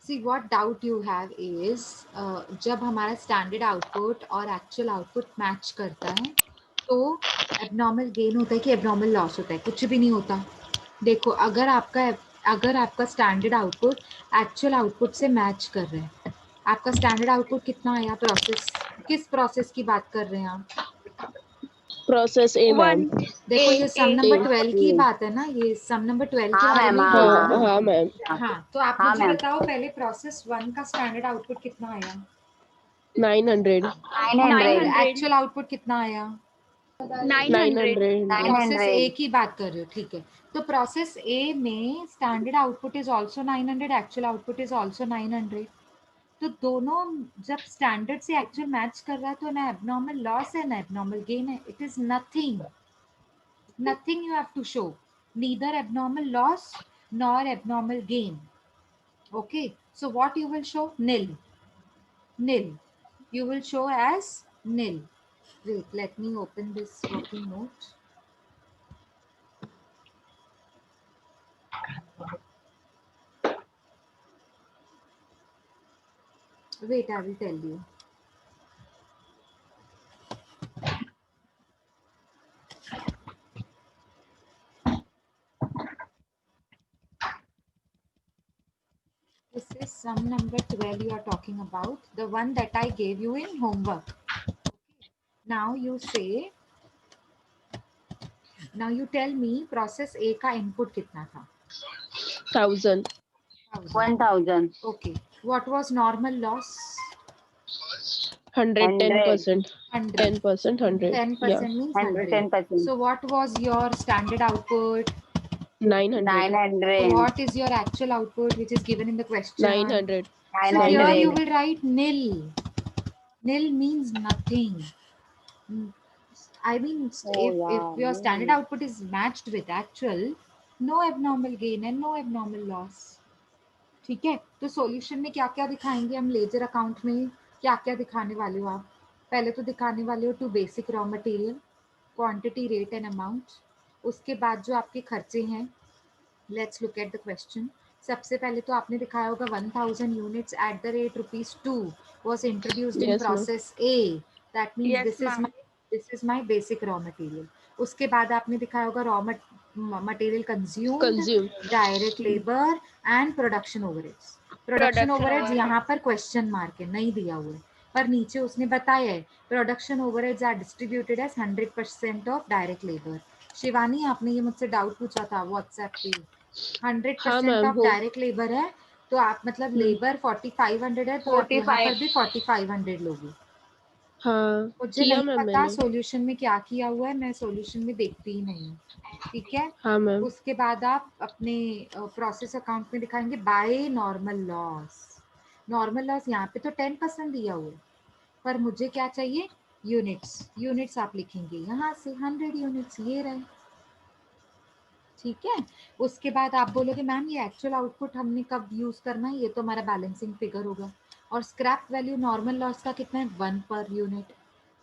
See what doubt you have is, जब हमारा standard output और एक्चुअल आउटपुट मैच करता है तो एबनॉर्मल गेन होता है कि एबनॉर्मल लॉस होता है? कुछ भी नहीं होता। देखो, अगर आपका स्टैंडर्ड आउटपुट एक्चुअल आउटपुट से मैच कर रहा है, आपका स्टैंडर्ड आउटपुट कितना आया? प्रोसेस, किस प्रोसेस की बात कर रहे हैं आप? प्रोसेस ए मैम। वन देखो, ये सम ए। नंबर 12 की बात है ना, ये सम नंबर 12 के हाँ बारे मैम, में ही हाँ बोल रहा हाँ हूँ ना। हाँ मैम। हाँ, तो आप हाँ मुझे मैम। बताओ पहले प्रोसेस 1 का स्टैंडर्ड आउटपुट कितना आया 900। 900। और 900 एक्चुअल आउटपुट कितना आया? 900 प्रोसेस 900। ए की बात कर रहे हो, ठीक है। तो प्रोसेस ए में standard output is also 900, actual output is also 900। तो दोनों जब स्टैंडर्ड से एक्चुअल मैच कर रहा है तो ना एबनॉर्मल लॉस है ना एबनॉर्मल गेन है। It is nothing, nothing you have to show, neither abnormal loss nor abnormal gain. Okay, so what you will show? Nil. Nil. You will show as nil. Wait, let me open this working note. Wait, I will tell you. This is sum number 12 you are talking about, the one that I gave you in homework. Now you say, now you tell me process A का input कितना था? 1000। 1000। Okay. What was normal loss? 100, 10%. 100. 10%, 100. Yeah. 10% means 100. 110%. So what was your standard output? 900. 900. What is your actual output which is given in the question? 900. So here 900. you will write nil. Nil means nothing. I mean, if your standard output is matched with actual, no abnormal gain and no abnormal loss. ठीक है, तो solution में क्या क्या दिखाएंगे हम? Ledger account में क्या क्या दिखाने वाले हो आप? पहले तो दिखाने वाले हो two basic raw material, quantity, rate and amount. उसके बाद जो आपके खर्चे हैं, let's look at the question. सबसे पहले तो आपने दिखाया होगा 1000 units at the rate ₹2 was introduced in Yes, ma'am. process A. That means Yes, ma'am. this is my basic raw material. उसके बाद आपने दिखाया होगा raw material consumed, Consume. Direct labour and production overheads. Production Production overheads overhead. यहाँ पर question mark है, नहीं दिया हुआ है, पर नीचे उसने बताया है production overheads are distributed as 100% of direct labour. Shivani, आपने ये मुझसे डाउट पूछा था व्हाट्सएप पे, 100% हाँ मैम ऑफ हो। डायरेक्ट लेबर है, तो आप मतलब लेबर 4500 है तो आप यहाँ पर भी 4500 लोगे। हाँ मुझे किया नहीं मैम पता मैंने। सॉल्यूशन में क्या किया हुआ है, मैं सॉल्यूशन में देखती ही नहीं हूँ, ठीक है। हाँ मैम। उसके बाद आप अपने प्रोसेस अकाउंट में दिखाएंगे bye normal loss. Normal loss यहाँ पे तो 10% दिया हुआ है, पर मुझे क्या चाहिए? यूनिट्स। यूनिट्स आप लिखेंगे यहाँ से 100 यूनिट्स, ये रहे, ठीक है। उसके बाद आप बोलोगे मैम ये एक्चुअल आउटपुट हमने कब यूज करना है? ये तो हमारा बैलेंसिंग फिगर होगा। और स्क्रैप वैल्यू नॉर्मल लॉस का कितना है? 1 पर यूनिट,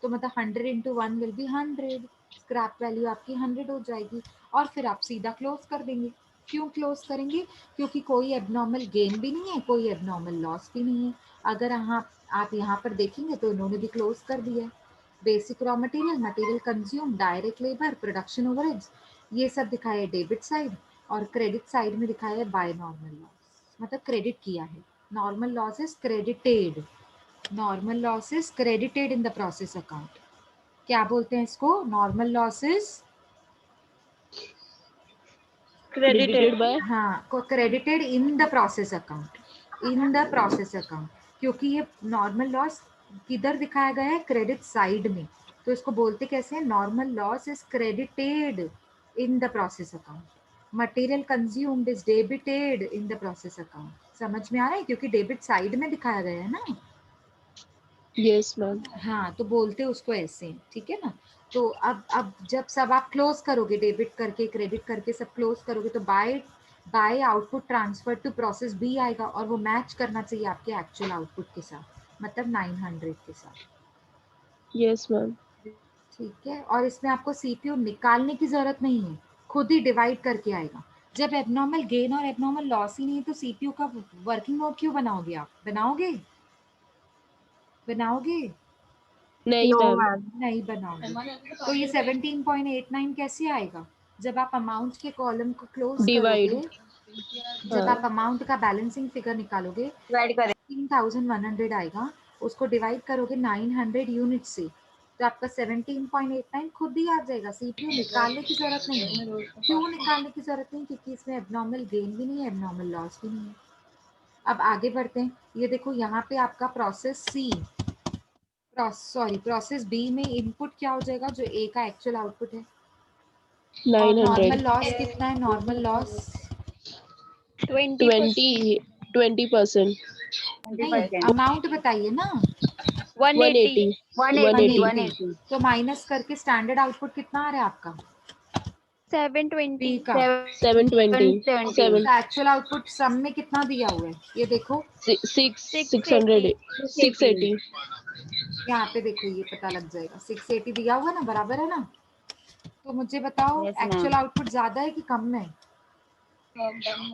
तो मतलब 100 into 1 will be 100। Scrap value आपकी 100 हो जाएगी और फिर आप सीधा क्लोज कर देंगे। क्यों क्लोज करेंगे? क्योंकि कोई एबनॉर्मल गेन भी नहीं है, कोई एबनॉर्मल लॉस भी नहीं है। अगर आप यहाँ पर देखेंगे तो इन्होंने भी क्लोज कर दिया है। Basic raw material, material consume, direct labour, production overheads, ये सब दिखाया है डेबिट साइड, और क्रेडिट साइड में दिखाया है बाय नॉर्मल लॉस, मतलब क्रेडिट किया है। Normal loss is credited, normal loss is credited in the process account. क्या बोलते हैं इसको? Normal loss is credited by. हाँ, credited in the process account, in the process account, क्योंकि ये नॉर्मल लॉस किधर दिखाया गया है? क्रेडिट साइड में, तो इसको बोलते कैसे हैं? Normal loss is credited in the process account, material consumed is debited in the process account. समझ में आ रहा है? क्योंकि डेबिट साइड में दिखाया गया है ना। Yes ma'am. हाँ, तो बोलते उसको ऐसे, ठीक है ना। तो अब जब सब आप क्लोज करोगे, डेबिट करके क्रेडिट करके सब क्लोज करोगे, तो by output transfer to process B आएगा, और वो मैच करना चाहिए आपके एक्चुअल आउटपुट के साथ, मतलब 900 के साथ। Yes ma'am. ठीक है, और इसमें आपको सीपीयू निकालने की जरूरत नहीं है, खुद ही डिवाइड करके आएगा। जब एबनॉर्मल गेन और एबनॉर्मल लॉस ही नहीं है तो सीपीयू का वर्किंग मोड क्यों बनाओगे आप? बनाओगे? नहीं नो मैम। मैम। नहीं बनाओगे। तो ये 17.89 कैसे आएगा? जब आप अमाउंट के कॉलम को क्लोज डिवाइड। करोगे, जब हाँ आप अमाउंट का बैलेंसिंग फिगर निकालोगे, डिवाइड करें। 16,100 आएगा, उसको डिवाइड करोगे 900 यूनिट से, तो आपका 17.89 खुद ही आ जाएगा। सीपीयू निकालने की जरूरत नहीं है। क्यों निकालने की जरूरत नहीं? क्योंकि इसमें एबनॉर्मल गेन भी नहीं है, एबनॉर्मल लॉस भी नहीं है। अब आगे बढ़ते हैं। ये देखो यहाँ पे आपका प्रोसेस बी में इनपुट क्या हो जाएगा, जो ए का एक्चुअल आउटपुट है। और 900। नॉर्मल लॉस कितना है? Normal loss 20%. 20%। नहीं, 20%। अमाउंट बताइए ना। 180. 180। 180। तो माइनस करके स्टैंडर्ड आउटपुट कितना आ रहा है आपका? बी 720. का। 720। 770। सेवन तो एक्चुअल आउटपुट सम में कितना दिया हुआ है ये देखो। 600। 680. 680। यहाँ पे देखो, ये पता लग जाएगा। 680 दिया हुआ ना, बराबर है ना? तो मुझे बताओ यस एक्चुअल मैम। आउटपुट ज्यादा है कि कम है?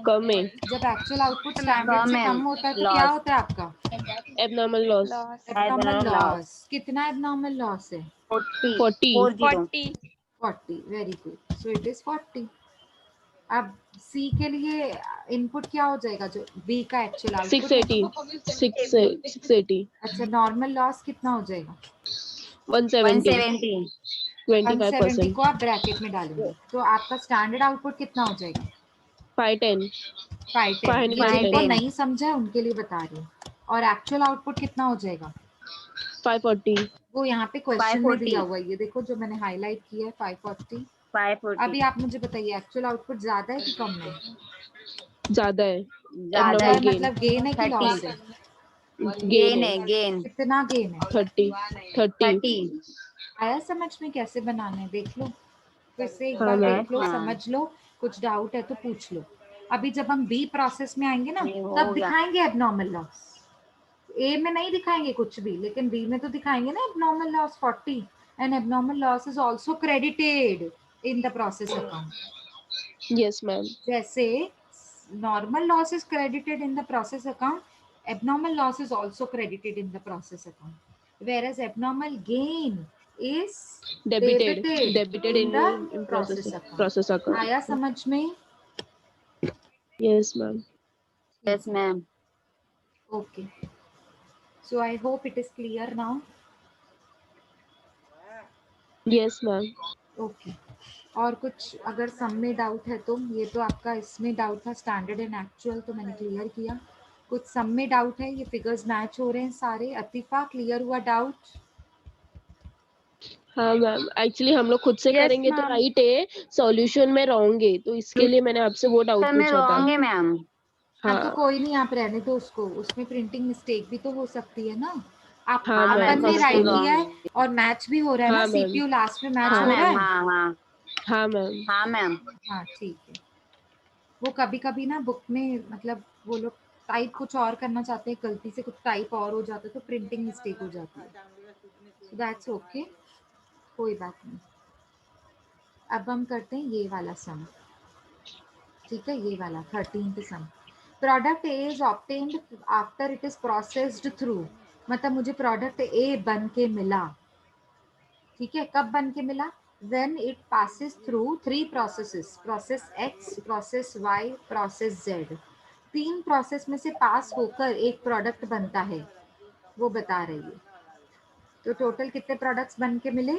कम है। जब एक्चुअल आउटपुट स्टैंडर्ड कम से है। कम होता है तो क्या लॉस। होता है आपका? Abnormal loss. Loss. Abnormal loss. Loss. कितना एबनॉर्मल लॉस है? 40। 40। 40। 40. 40। Very good, so it is 40। अब सी के लिए इनपुट क्या हो जाएगा, जो बी का एक्चुअल आउटपुट है? 680। अच्छा, नॉर्मल लॉस कितना हो जाएगा? 170। 170। 170 25%। को आप ब्रैकेट में डालेंगे तो आपका स्टैंडर्ड आउटपुट कितना हो जाएगा? 510। 510। ये जिनको 510। 510। नहीं समझा है उनके लिए बता रही हूँ। और एक्चुअल आउटपुट कितना हो जाएगा? 540। वो यहाँ पे क्वेश्चन में दिया 540। हुआ है, ये देखो जो मैंने हाईलाइट किया है, 540। 540। अभी आप मुझे बताइए एक्चुअल आउटपुट ज्यादा है कि कम है? ज्यादा है। ज्यादा ज्यादा एबनॉर्मल है गेन। मतलब गेन है कि 30। लॉस है? गेन गेन है। है। गेन कितना गेन है? 30। 30। 30। आया समझ में कैसे बनाना है? देख लो, फिर से एक हाँ बार मैम। यस देख लो, मैम। समझ लो। कुछ डाउट है तो पूछ लो। अभी जब हम बी प्रोसेस में आएंगे ना, नहीं तब हो गया। दिखाएंगे एबनॉर्मल लॉस। ए में नहीं दिखाएंगे कुछ भी, लेकिन बी में तो दिखाएंगे ना abnormal loss 40। And abnormal loss is also credited in the process account. Yes ma'am. जैसे normal loss is credited in the process account, abnormal loss is also credited in the process account, whereas abnormal gain is debited. debited debited in the in process account. Process account. आया समझ में? Yes ma'am. ठीक yes है, ma'am. okay. So I hope it is clear now. Yes ma'am. Okay. और कुछ अगर सम में doubt है तो, ये तो आपका इसमें डाउट था स्टैंडर्ड एंड एक्चुअल, तो मैंने क्लियर किया। कुछ सम में डाउट है? ये फिगर्स मैच हो रहे हैं सारे? अतीफा, क्लियर हुआ डाउट? हाँ मैम, एक्चुअली हम लोग खुद से Yes, करेंगे तो ma'am. राइट है, सॉल्यूशन में रॉन्ग है, तो इसके लिए मैंने आपसे वो डाउट में पूछा था। रॉन्ग है मैम। हाँ तो हाँ। कोई नहीं, आप रहने दो उसको, उसमें प्रिंटिंग मिस्टेक भी तो हो सकती है ना। आप हाँ हाँ मैम, अपन मैम। ने बिल्कुल राइट इसके लिए। किया रॉन्ग है है। और मैच भी हो रहा है ना, हाँ मैम। सीपीयू लास्ट में मैच हाँ हाँ। हो रहा मैम। है। हाँ हाँ। हाँ मैम। हाँ मैम। हाँ ठीक है। वो कभी कभी ना बुक में मतलब वो लोग टाइप कुछ और करना चाहते हैं, गलती से कुछ टाइप और हो जाता है तो प्रिंटिंग मिस्टेक हो जाती है। सो दैट्स ओके, कोई बात नहीं। अब हम करते हैं ये वाला सम। ठीक है, ये वाला 13th सम। Product A is obtained after it is processed through, मतलब मुझे प्रोडक्ट ए बन के मिला। ठीक है, कब बन के मिला? When it passes through 3 processes, process X, process Y, process Z. 3 process में से पास होकर एक प्रोडक्ट बनता है, वो बता रही है। तो टोटल कितने प्रोडक्ट्स बन के मिले?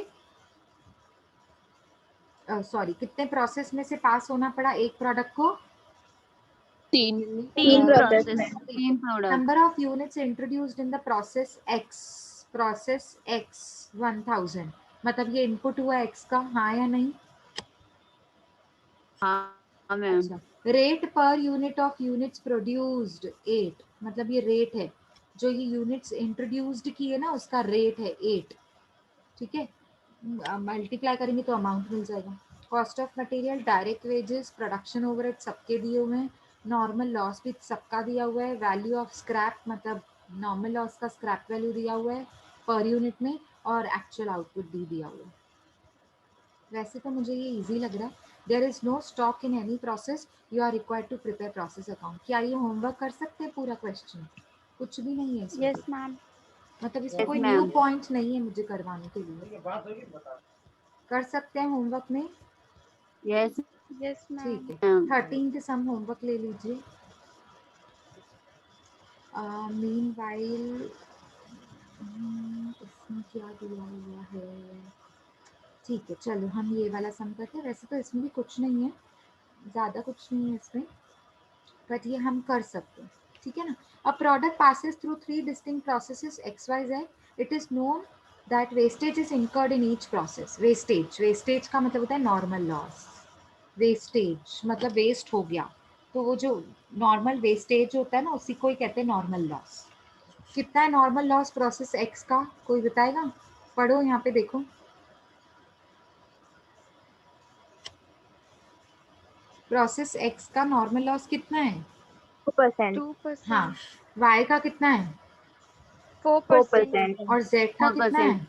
सॉरी, कितने प्रोसेस में से पास होना पड़ा एक प्रोडक्ट को? 3। 3 process. 3 product. Number of units introduced in the process X 1000, मतलब ये इनपुट हुआ X का, हाँ या नहीं? हाँ मैम। अच्छा, rate per unit of units produced 8, मतलब ये रेट है, जो ये यूनिट्स इंट्रोड्यूस्ड की है ना उसका रेट है 8। ठीक है, मल्टीप्लाई करेंगे तो अमाउंट मिल जाएगा। Cost of material, direct wages, production overhead सबके दिए हुए हैं। नॉर्मल लॉस भी सबका दिया हुआ है। वैल्यू ऑफ स्क्रैप, मतलब नॉर्मल लॉस का स्क्रैप वैल्यू दिया हुआ है पर यूनिट में, और एक्चुअल आउटपुट भी दिया हुआ है। वैसे तो मुझे ये इजी लग रहा है, there is no stock in any process, you are required to prepare process account. क्या ये होमवर्क कर सकते हैं पूरा क्वेश्चन? कुछ भी नहीं है इसमें। Yes ma'am. मतलब इसमें Yes, कोई न्यू ma'am. पॉइंट नहीं है मुझे करवाने के लिए। कर सकते हैं होमवर्क में? Yes, yes ma'am. ठीक है, ma'am. 13 के सम होमवर्क ले लीजिए। मीनवाइल इसमें क्या दिया हुआ है? ठीक है, चलो हम ये वाला सम करते हैं। वैसे तो इसमें भी कुछ नहीं है, ज़्यादा कुछ नहीं है इसमें, बट ये हम कर सकते हैं, ठीक है ना। A product passes through 3 distinct processes X Y Z, it is known that wastage is incurred in each process. Wastage का मतलब होता है नॉर्मल लॉस। वेस्टेज मतलब वेस्ट हो गया, तो वो जो नॉर्मल वेस्टेज होता है ना, उसी को ही कहते हैं नॉर्मल लॉस। कितना है नॉर्मल लॉस प्रोसेस एक्स का, कोई बताएगा? पढ़ो यहाँ पे देखो। प्रोसेस एक्स का नॉर्मल लॉस कितना है? 2%। हाँ। वाई का कितना है? 4%। और जेड का कितना 4%. है?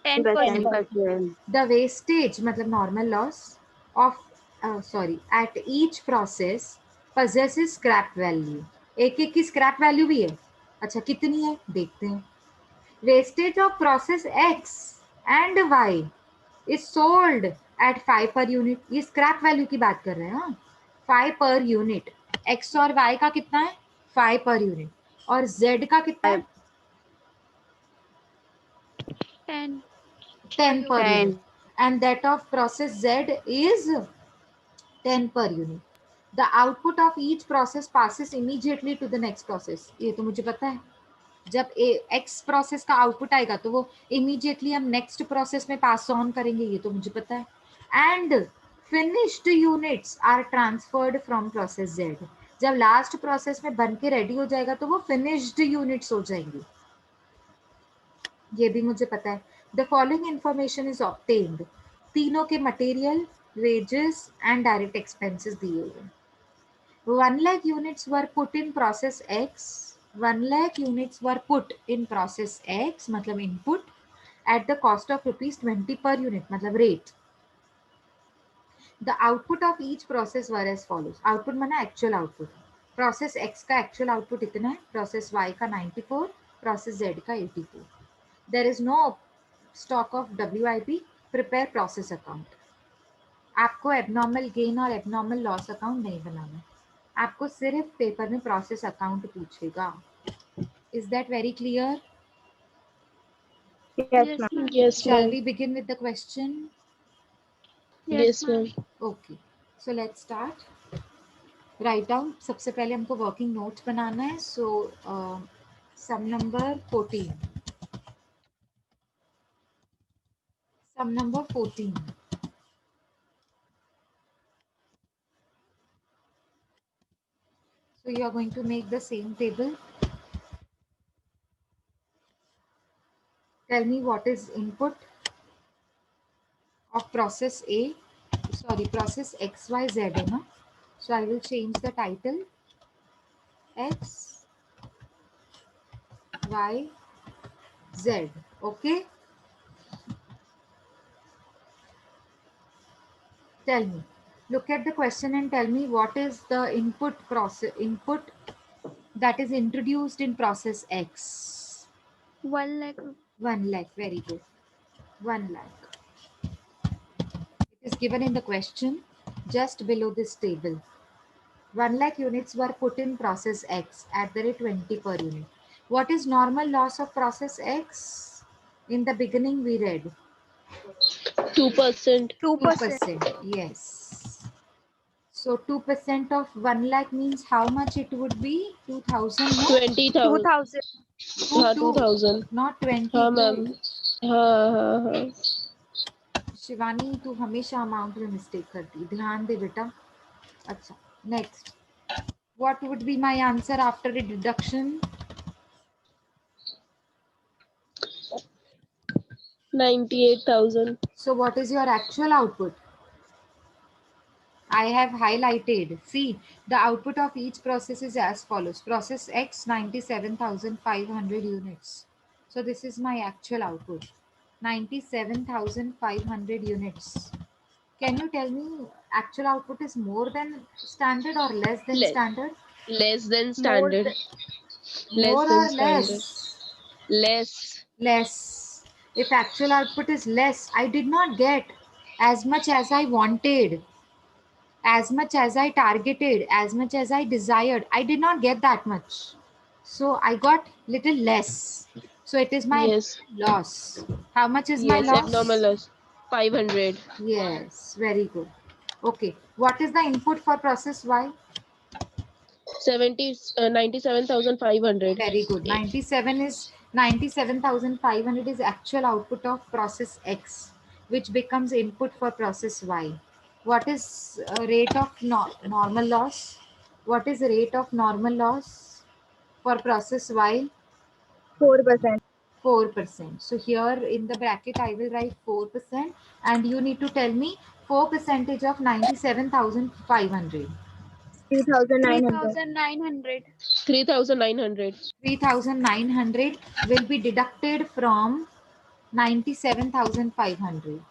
10%। 10%. द वेस्टेज मतलब normal loss of at each process possesses scrap value. एक एक की स्क्रैप वैल्यू भी है। अच्छा कितनी है देखते हैं। Wastage of process X and Y is sold at 5 per unit. ये स्क्रैप वैल्यू की बात कर रहे हैं। हाँ, 5 पर यूनिट। एक्स और वाई का कितना है? 5 पर यूनिट। और जेड का कितना है? 10 10 per 10. unit, and that of process Z is 10 per unit. The output of each process passes immediately to the next process. ये तो मुझे पता है। जब एक्स प्रोसेस का आउटपुट आएगा तो वो इमीडिएटली हम नेक्स्ट प्रोसेस में पास ऑन करेंगे, ये तो मुझे पता है। And finished units are transferred from process Z. जब लास्ट प्रोसेस में बन के रेडी हो जाएगा तो वो फिनिश्ड यूनिट्स हो जाएंगी, ये भी मुझे पता है। The following information is obtained. तीनों के material, wages and direct expenses दिए हुए। 1 lakh units were put in process X. 1 lakh units were put in process X मतलब input at the cost of ₹20 per unit मतलब rate. The output of each process were as follows. Output माना actual output. Process X का actual output इतना है, process Y का 94, process Z का 84. There is no stock of WIP. Prepare process account. आपको abnormal gain और abnormal loss account नहीं बनाना, आपको सिर्फ पेपर में प्रोसेस अकाउंट पूछेगा। Is that very clear? Yes ma'am. Yes, shall ma'am. We begin with the question? Yes, ma'am. Okay, so let's start. Write down. सबसे पहले हमको वर्किंग नोट बनाना है। So sum number 14, sum number 14। So you are going to make the same table. Tell me what is input of process A, sorry, process XYZ है ना? So I will change the title X, Y, Z. Okay. Tell me. Look at the question and tell me what is the input that is introduced in process X. 1 lakh. 1 lakh. Very good. 1 lakh. It is given in the question just below this table. 1 lakh units were put in process X at the rate 20 per unit. What is normal loss of process X? In the beginning we read 2%. 2%. 2%. Yes. So 2% of 1 lakh means how much it would be? 2000, no? 20,000. 2000. हाँ 22, 2000. not हाँ 22. Ma'am. हाँ. शिवानी तू हमेशा amount में mistake करती, ध्यान दे बेटा। अच्छा, next. What would be my answer after a deduction? 98,000. So what is your actual output? I have highlighted. See, the output of each process is as follows. Process X 97,500 units. So this is my actual output. 97,500 units. Can you tell me actual output is more than standard or less than Le- standard? less than standard. More Less than or standard. less? Less. Less. If actual output is less, I did not get as much as I wanted, as much as I targeted, as much as I desired. I did not get that much. So I got little less. So it is my Yes. loss. How much is my Yes. Abnormal loss? loss. 500. Yes, very good. Okay. What is the input for process Y? 97,500. Very good. 97,500 is actual output of process X, which becomes input for process Y. What is rate of normal loss? What is the rate of normal loss for process Y? 4%. 4%. So here in the bracket I will write 4%, and you need to tell me 4% of 97,500. 3,900. 3,900. 3,900 will be deducted from 97,500.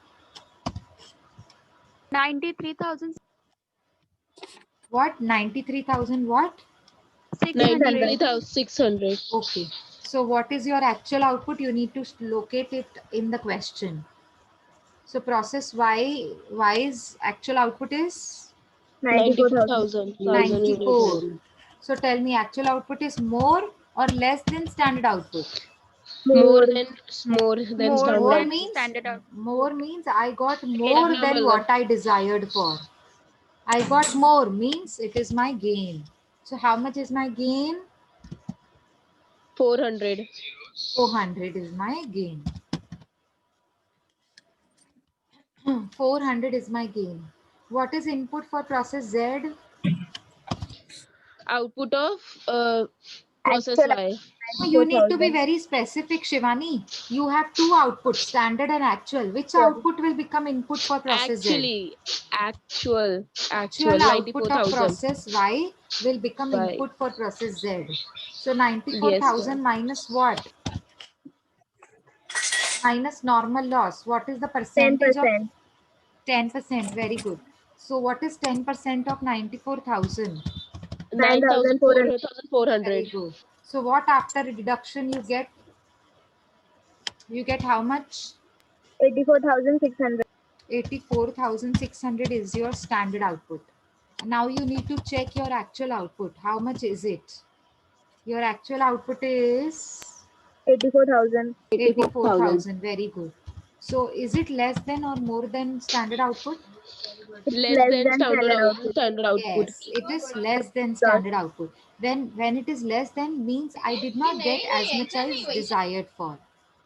93,600. What? 93,000 what? 93,600. Okay. So what is your actual output? You need to locate it in the question. So process Y's actual output is 94,000. 94,000 units. 94. So tell me, actual output is more or less than standard output? More More. than More standard. than standard output. More means I got more than Abnormal what I desired for. I got more means it is my gain. So how much is my gain? 400. 400 is my gain. 400 is my gain. What is input for process Z? Output of process Actual Y. You need to be 94,000. very specific, Shivani. You have two outputs, standard and actual. Which output will become input for process Z? Actual Actual output of 94,000. process Y will become Y. input for process Z. So Yes, 94,000 ma'am. minus what? Minus normal loss. What is the percentage of 10%. 10%? Very good. So what is 10% of 94,000? 9,400. 9,400. Very good. So what after deduction you get? You get how much? 84,600. 84,600 is your standard output. Now you need to check your actual output. How much is it? Your actual output is 84,000. 84,000. Very good. So is it less than or more than standard output? It's Less less than than standard output. standard output. Yes, it is less than Loss. standard output. When it is less than means I did not get as much as desired for.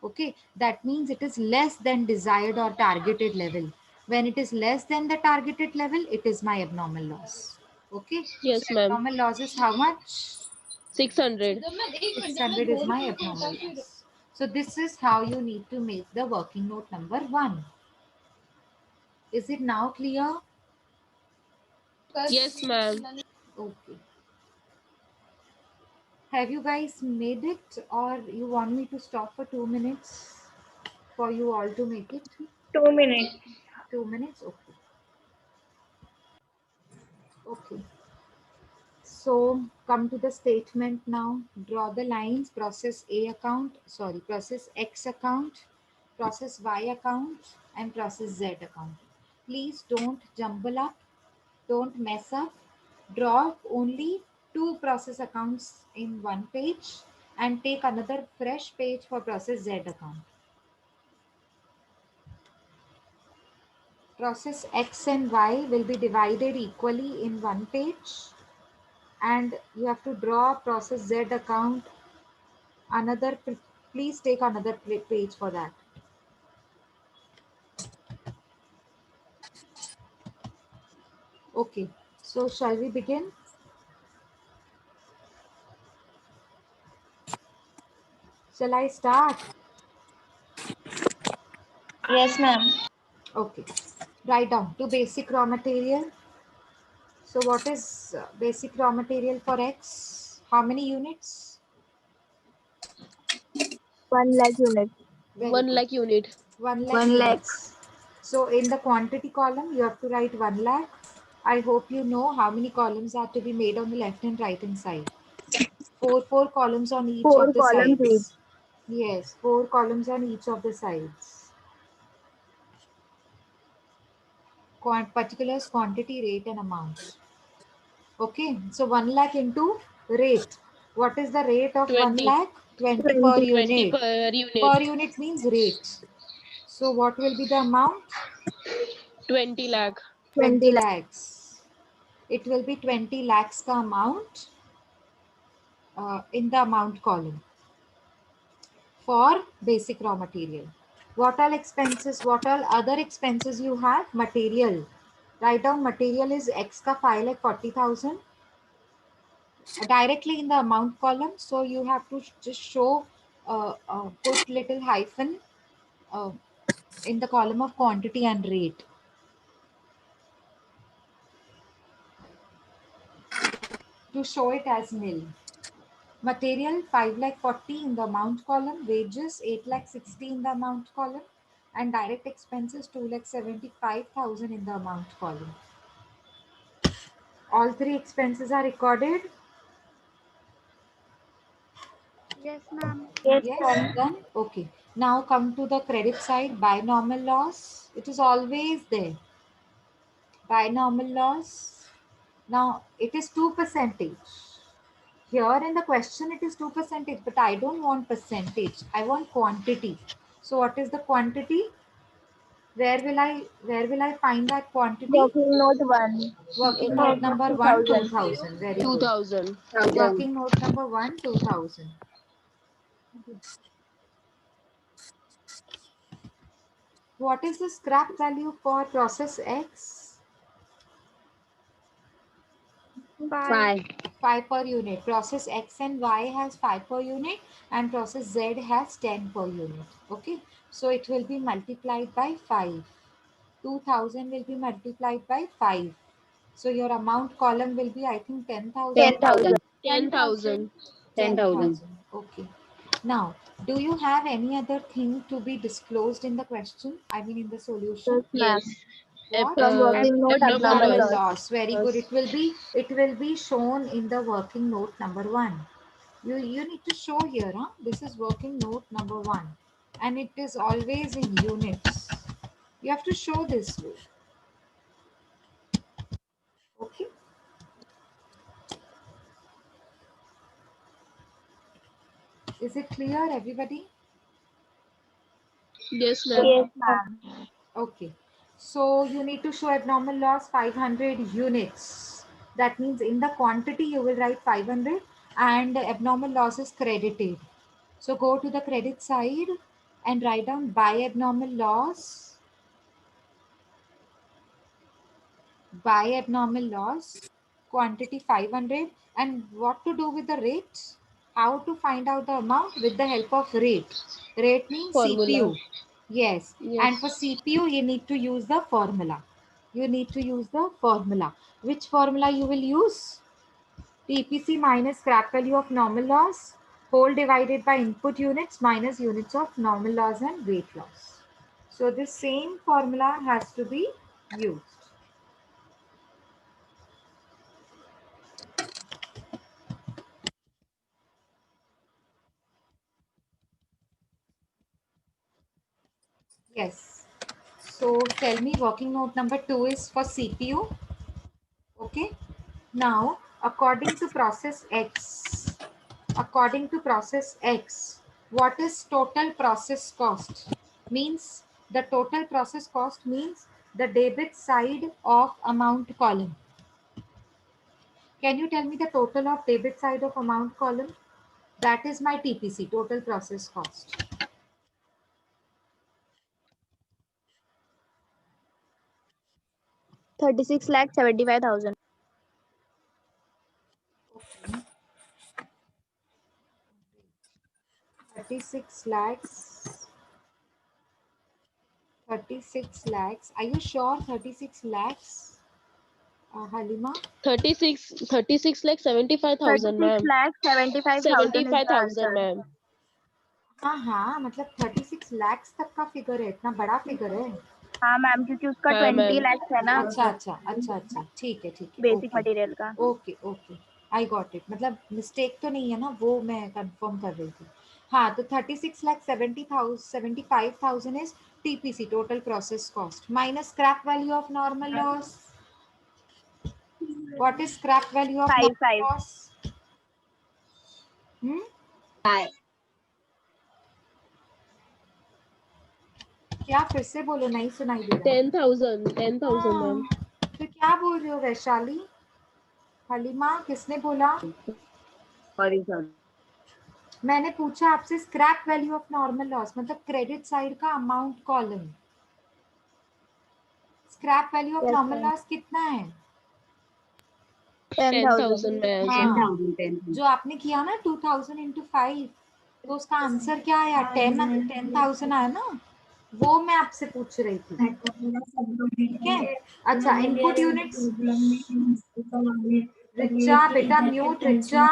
Okay, that means it is less than desired or targeted level. When it is less than the targeted level, it is my abnormal loss. Okay, so Yes, ma'am. abnormal loss is how much? 600. 600 is my abnormal loss. So this is how you need to make the working note number 1. Is it now clear? Yes, ma'am. Okay. Have you guys made it, or you want me to stop for 2 minutes for you all to make it? 2 minutes. 2 minutes? Okay. Okay. So come to the statement now. Draw the lines. Process A account, sorry, process X account, process Y account, and process Z account. Please don't jumble up. Don't mess up. Draw only 2 process accounts in one page and take another fresh page for process Z account. Process X and Y will be divided equally in one page, and you have to draw process Z account another. Please take another page for that. Okay, so shall we begin? Shall I start? Yes, ma'am. Okay, write down to basic raw material. So what is basic raw material for X? How many units? 1 lakh units. Very 1 good. lakh unit. 1 lakh 1 lakh. units. So in the quantity column, you have to write 1 lakh. I hope you know how many columns are to be made on the left and right hand side. Four columns on each 4 of the columns sides. each. Yes, 4 columns on each of the sides. Particulars, quantity, rate, and amount. Okay, so 1 lakh into rate. What is the rate of 1 20. lakh? 20 per 20. 20 unit. per unit. Per unit means rate. So what will be the amount? 20 lakh. 20 20 lakh. lakhs. It will be 20 lakhs ka amount in the amount column for basic raw material. What all expenses, what all other expenses you have? Material. Write down material is X ka 5 lakh 40,000 directly in the amount column. So you have to just show, put little hyphen uh, in the column of quantity and rate. To show it as nil. Material 5 lakh 40 in the amount column, wages 8 lakh 60 in the amount column, and direct expenses 2 lakh 75,000 in the amount column. All three expenses are recorded. Yes, ma'am. Yes, Yes, ma'am. done. Okay. Now come to the credit side. Binormal loss. It is always there. Binormal loss. Now it is 2%. Here in the question it is 2%, but I don't want percentage. I want quantity. So what is the quantity? Where will I find that quantity? Working note 1. Working note Note number 1, 2000. 2000. Very good. 2000. Working note number 1, 2000. What is the scrap value for process X? 5. 5 per unit. Process X and Y has 5 per unit and process Z has 10 per unit. Okay. So it will be multiplied by 5. 2000 will be multiplied by 5. So your amount column will be, I think, 10,000. 10,000. 10,000. 10,000. Okay. Now, do you have any other thing to be disclosed in the question? I mean, in the solution? Yes, ma'am. Yes. What? From working note Abnormal abnormal Abnormal loss. loss. loss. Very good. It will be shown in the working note number 1. You need to show here, huh? This is working note number 1. And it is always in units. You have to show this way. Okay. Is it clear, everybody? Yes, ma'am. Yes, ma'am. Okay. So you need to show abnormal loss 500 units. That means in the quantity you will write 500 and the abnormal loss is credited. So go to the credit side and write down by abnormal loss. By abnormal loss, quantity 500, and what to do with the rate? How to find out the amount? With the help of rate. Rate means Formula. CPU. Yes, and for Yes. CPU you need to use the formula. You need to use the formula. Which formula you will use? TPC minus scrap value of normal loss, whole divided by input units minus units of normal loss and weight loss. So this same formula has to be used. Yes. So tell me, working note number 2 is for CPU. Okay. Now, according to process X, what is total process cost? Means the total process cost means the debit side of amount column. Can you tell me the total of debit side of amount column? That is my TPC, total process cost. 36,75,000. 36 lakhs. 36 lakhs. Are you sure 36 lakhs, Halima? 36 like 75,000, 36 ma'am. lakh 75,000 is the 75,000, answer. ma'am. हाँ हाँ, मतलब 36 lakhs तक का figure है, इतना बड़ा figure है. हाँ मैम, क्योंकि उसका हाँ 20 मैम। lakhs है ना अच्छा, ठीक है, बेसिक ओके मटेरियल का। Okay, I got it. मतलब मिस्टेक तो नहीं है ना, वो मैं कंफर्म कर रही थी। हाँ, तो 36,70,000 75,000 is TPC, total process cost, minus scrap value of normal loss. What is scrap value of normal 5 loss? क्या, फिर से बोलो, नहीं सुनाई दे रहा। 10,000 मैम। तो क्या बोल रहे हो वैशाली? हलीमा, किसने बोला? Sorry sir. मैंने पूछा आपसे scrap value of normal loss, मतलब क्रेडिट साइड का amount column. Scrap value of Yes normal ma'am, loss कितना है? 10,000। मैम। 10,000 जो आपने किया ना 2000 इंटू 5, तो उसका आंसर क्या आया? 10,000 आया ना, वो मैं आपसे पूछ रही थी। ठीक है, अच्छा, इनपुट यूनिट्स। रिचा बेटा mute, Richa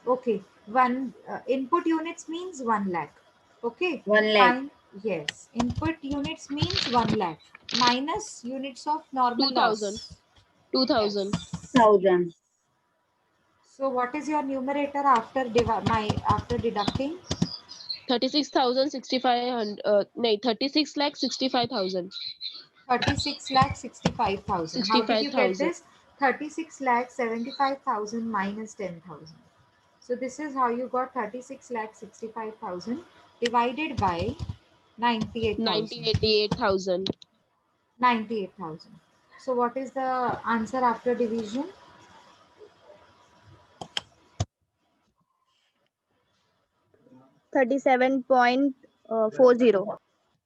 okay, one input units means 1 lakh. Okay, 1 lakh. yes, input units means 1 lakh minus units of normal 2,000. loss. 2,000. Yes. 1,000. So what is your numerator after after deducting? 36,600. नहीं, 36,65,000. 36,65,000. How did you get 65,000. this? 36,75,000 minus 10,000. So this is how you got 36,65,000 divided by 98,000. 88,000. 98,000. So what is the answer after division? 37.40.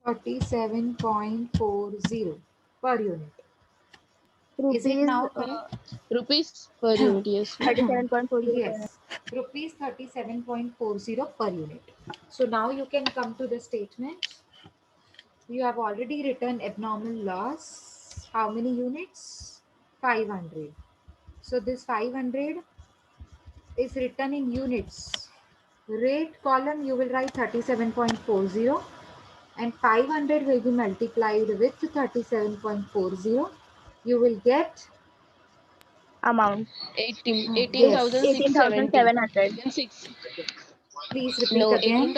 37.40 per unit. Is it Rupees now correct? Rupees per unit, yes. 37.40. Yes, rupees 37.40 per unit. So now you can come to the statement. You have already written abnormal loss. How many units? 500. So this 500 is written in units. Rate column you will write 37.40 and 500 will be multiplied with 37.40. You will get Amount yes. 18,670. 18,700. Then 6. Please repeat No, again.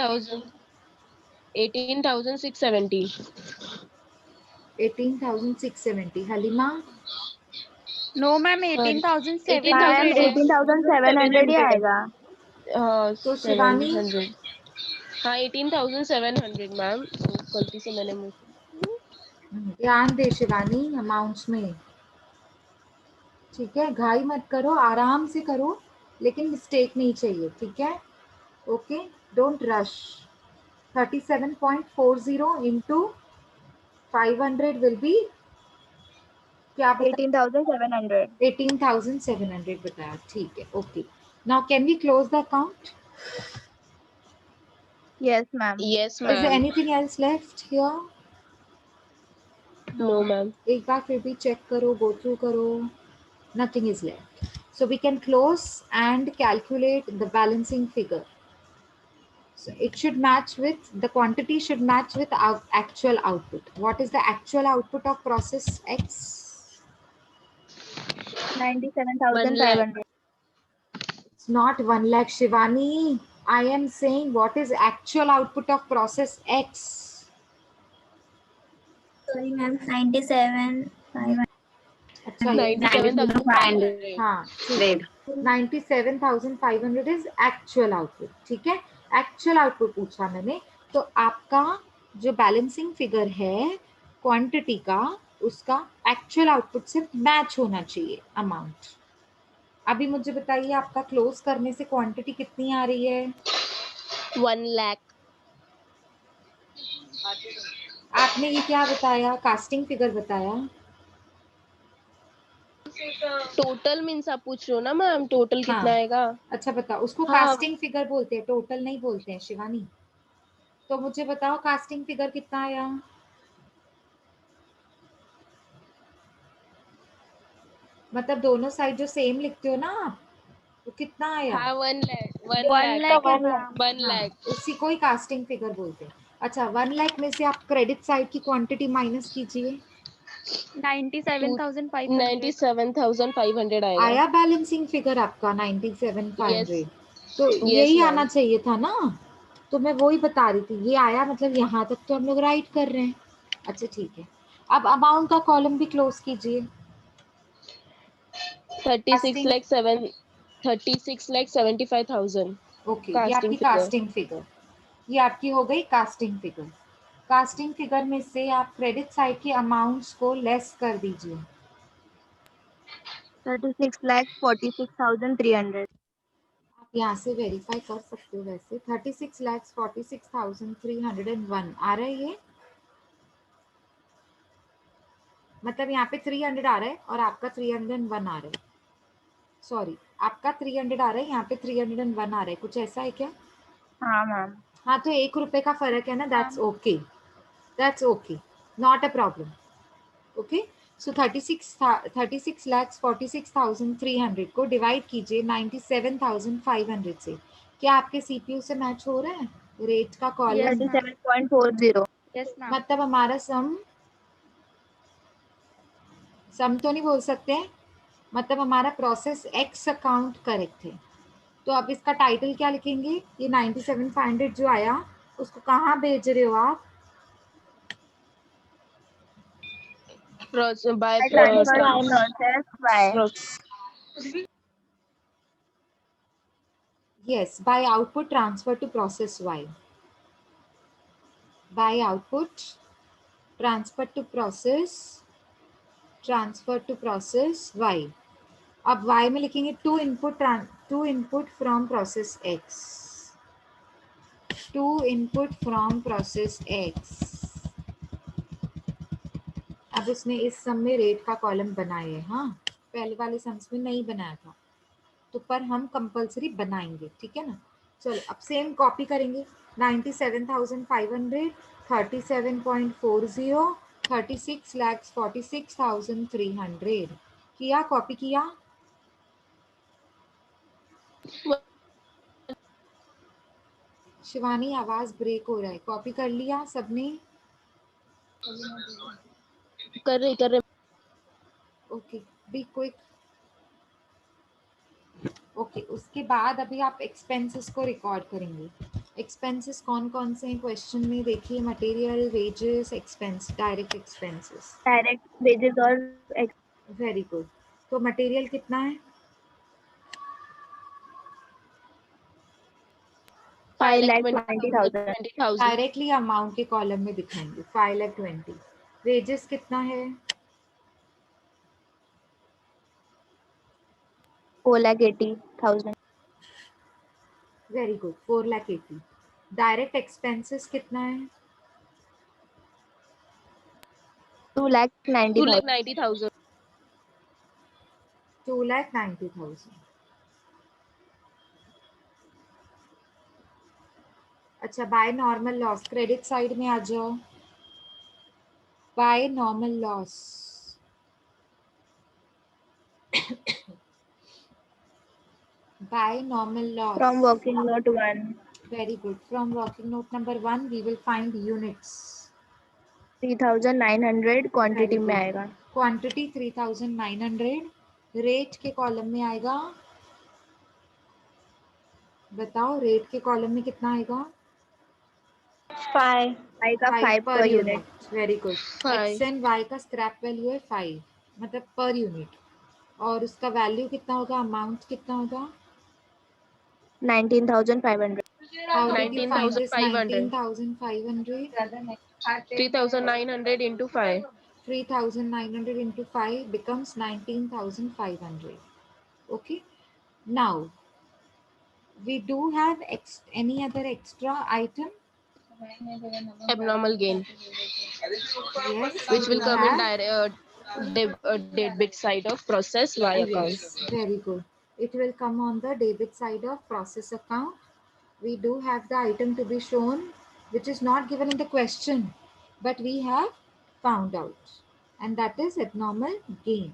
18,670. 18,670. Halima? No ma'am, Sorry. 18,700 ma'am है। 18,700 ही आएगा। तो शिवानी? 700. हाँ, 18,700 ma'am. गलती से मैंने ध्यान दे Shivani amounts में, ठीक है? घाई मत करो, आराम से करो, लेकिन मिस्टेक नहीं चाहिए, ठीक है? Okay, don't rush. 37.40 into 500 will be क्या बताया? 18,700. 18,700 बताया, ठीक है, okay. Now can we close the account? Yes ma'am. Yes, is there ma'am. Anything else left here? No, ma'am. एक बार फिर भी चेक करो, गो थ्रू करो। Nothing is left. So we can close and calculate the balancing figure. So it should match with, the quantity should match with our actual output. What is the actual output of process X? 97,500. It's not 1 lakh, Shivani. I am saying what is actual output of process X? Sorry ma'am, 97,500. अच्छा, ये 97,500. हाँ ठीक है, 97,500 is actual output, ठीक है? Actual output पूछा मैंने, तो आपका जो बैलेंसिंग फिगर है क्वांटिटी का, उसका एक्चुअल आउटपुट से मैच होना चाहिए अमाउंट। अभी मुझे बताइए, आपका क्लोज करने से क्वांटिटी कितनी आ रही है? 1 lakh. आपने ये क्या बताया, कास्टिंग फिगर बताया? टोटल मीन्स आप पूछ रहे हो ना मैम, टोटल कितना हाँ, आएगा? अच्छा बताओ, उसको हाँ। कास्टिंग फिगर बोलते हैं, टोटल नहीं बोलते हैं शिवानी। तो मुझे बताओ कास्टिंग फिगर कितना आया? मतलब दोनों साइड जो सेम लिखते हो ना आप, तो कितना आया? हाँ 1 lakh 1 1 lakh lakh है मैम. 1 हाँ, lakh उसी को ही कास्टिंग फिगर बोलते हैं। अच्छा 1 लाख में से आप क्रेडिट साइड की क्वांटिटी माइनस कीजिए। 97,500. 97,500 आएगा. आया बैलेंसिंग फिगर आपका 97,500? Yes. तो Yes, यही ma'am. आना चाहिए था ना, तो मैं वही बता रही थी। ये आया मतलब यहाँ तक तो हम लोग राइट कर रहे हैं। अच्छा ठीक है, अब अमाउंट का कॉलम भी क्लोज कीजिए। 36 lakh 75,000 ओके, ये casting आपकी figure. कास्टिंग फिगर, ये आपकी हो गई कास्टिंग फिगर। कास्टिंग फिगर में से आप क्रेडिट साइड के अमाउंट्स को लेस कर दीजिए। 36,46,300. आप यहाँ से वेरीफाई कर सकते हो। वैसे 36,46,301 आ रहा है ये, मतलब यहाँ पे 300 आ रहा है और आपका 301 आ रहा है। सॉरी, आपका 300 आ रहा है, यहाँ पे 301 आ रहा है, कुछ ऐसा है क्या? हाँ मैम. हाँ, तो 1 रुपए का फर्क है ना, that's okay, that's okay, not a problem. Okay, so 36,46,300 को डिवाइड कीजिए 97,500 से। क्या आपके सीपीयू से मैच हो रहा है रेट का column? Yes, ma'am. 37.40. Yes, ma'am. मतलब हमारा सम तो नहीं बोल सकते हैं, मतलब हमारा प्रोसेस एक्स अकाउंट करेक्ट है। तो अब इसका टाइटल क्या लिखेंगे? ये 97,500 जो आया उसको कहाँ भेज रहे हो आप? By I transfer to process Y. Yes, by output transfer to process Y. By output transfer to process Y. अब Y में लिखेंगे to input from process X, to input from process X। अब उसने इस सम में रेट का column बनाया है। हाँ, पहले वाले सम्स में नहीं बनाया था, तो पर हम कंपलसरी बनाएंगे, ठीक है ना। चलो अब सेम कॉपी करेंगे। 97,500, 37.40, 36,46,300 किया, कॉपी किया। शिवानी आवाज ब्रेक हो रहा है, कॉपी कर लिया सबने? कर रहे ओके, बी क्विक। ओके, उसके बाद अभी आप एक्सपेंसेस को रिकॉर्ड करेंगे। एक्सपेंसेस कौन कौन से हैं क्वेश्चन में देखिए? Material, wages, expense, direct expenses. Direct wages और वेरी गुड। तो मटेरियल कितना है? 5,20,000. 5,20,000. डायरेक्टली अमाउंट के कॉलम में दिखाएंगे 5,20,000। वेजेस कितना है? 4,80,000. Very good, 4,80,000। डायरेक्ट एक्सपेंसेस कितना है? 2,90,000. 2,90,000. 2,90,000। अच्छा, bye normal loss, credit side में आ जाओ। Bye normal loss, bye normal loss. From working note 1. Very good. From working note number 1, we will find units. 3,900 quantity Very में good. आएगा. Quantity 3,900. Rate के column में आएगा, बताओ रेट के column में कितना आएगा? 5 आएगा 5 पर per unit. Unit. Very good. Five. X and Y का स्क्रैप वैल्यू है 5, मतलब पर यूनिट। और उसका वैल्यू कितना होगा, अमाउंट कितना होगा? 19,500. How did you find this 19,500. 19,500? 3,900 into 5. 3,900 into 5 becomes 19,500. Okay. Now, we do have any other extra item? Abnormal gain, Yes, which we will do come in have. debit side of process Y account. Yes, very good. It will come on the debit side of process account. We do have the item to be shown, which is not given in the question, but we have found out, and that is abnormal gain.